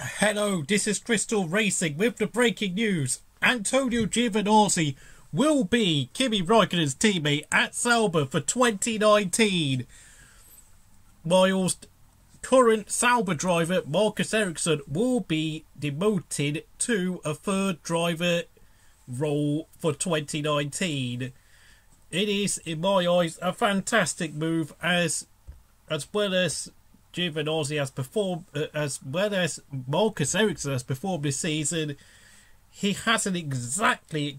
Hello, this is Crystal Racing with the breaking news. Antonio Giovinazzi will be Kimi Raikkonen's teammate at Sauber for 2019, whilst current Sauber driver Marcus Ericsson will be demoted to a third driver role for 2019. It is, in my eyes, a fantastic move as well as Giovinazzi has performed, as well as Marcus Ericsson has performed this season. He hasn't exactly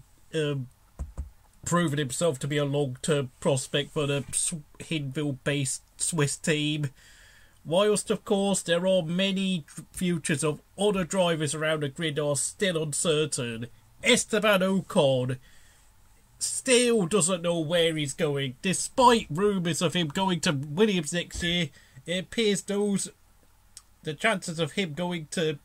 proven himself to be a long-term prospect for the Hinwil-based Swiss team. Whilst, of course, there are many futures of other drivers around the grid are still uncertain. Esteban Ocon still doesn't know where he's going, despite rumours of him going to Williams next year. It appears the chances of him going to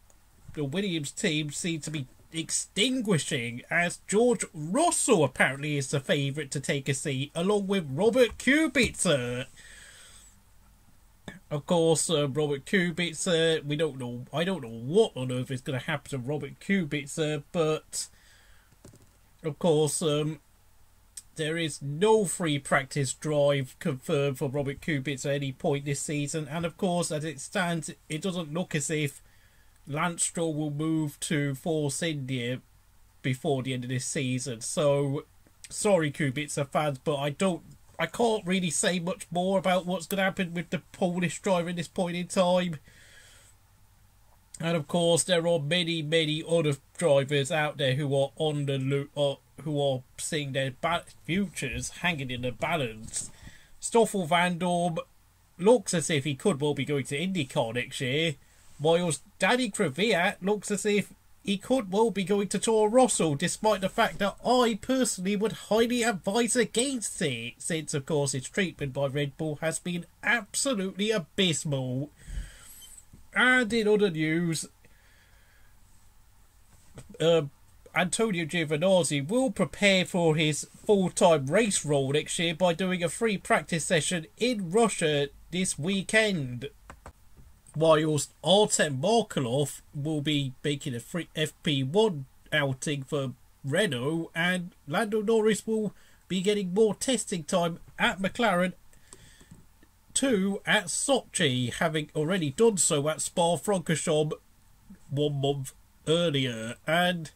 the Williams team seem to be extinguishing, as George Russell apparently is the favourite to take a seat, along with Robert Kubica. Of course, Robert Kubica, I don't know what on earth is going to happen to Robert Kubica, but of course, there is no free practice drive confirmed for Robert Kubica at any point this season. And of course, as it stands, it doesn't look as if Lance Stroll will move to Force India before the end of this season. So, sorry Kubica fans, but I can't really say much more about what's going to happen with the Polish driver at this point in time. And of course, there are many, many other drivers out there who are on the loop, who are seeing their futures hanging in the balance. Stoffel Van Dorn looks as if he could well be going to IndyCar next year, whilst Danny Kvyat looks as if he could well be going to Toro Rosso, despite the fact that I personally would highly advise against it, since of course his treatment by Red Bull has been absolutely abysmal. And in other news, Antonio Giovinazzi will prepare for his full-time race role next year by doing a free practice session in Russia this weekend, whilst Artem Markelov will be making a free FP1 outing for Renault, and Lando Norris will be getting more testing time at McLaren at Sochi, having already done so at Spa-Francorchamps 1 month earlier. And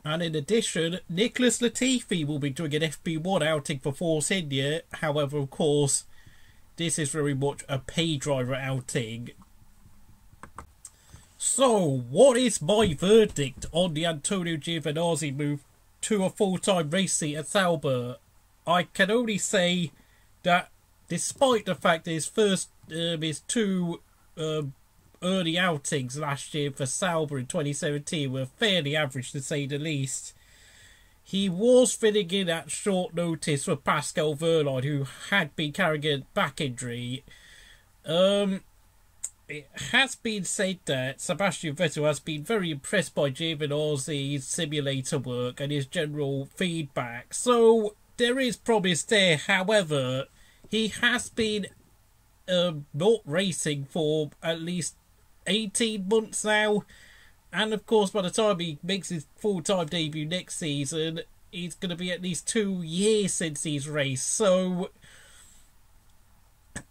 in addition, Nicholas Latifi will be doing an FP1 outing for Force India. However, of course, this is very much a pay driver outing. So, what is my verdict on the Antonio Giovinazzi move to a full-time race seat at Sauber? I can only say that despite the fact that his two early outings last year for Sauber in 2017 were fairly average to say the least, he was filling in at short notice for Pascal Wehrlein, who had been carrying a back injury. It has been said that Sebastian Vettel has been very impressed by Giovinazzi's simulator work and his general feedback, so there is promise there. However, he has been not racing for at least 18 months now, and of course by the time he makes his full-time debut next season, it's going to be at least 2 years since he's raced. So,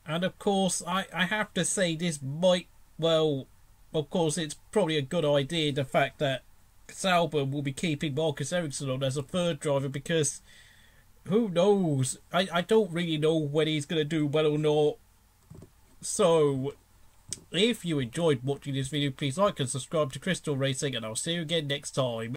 and of course I have to say this might, well, of course it's probably a good idea, the fact that Sauber will be keeping Marcus Ericsson on as a third driver, because who knows? I don't really know whether he's going to do well or not. So, if you enjoyed watching this video, please like and subscribe to Crystal Racing, and I'll see you again next time.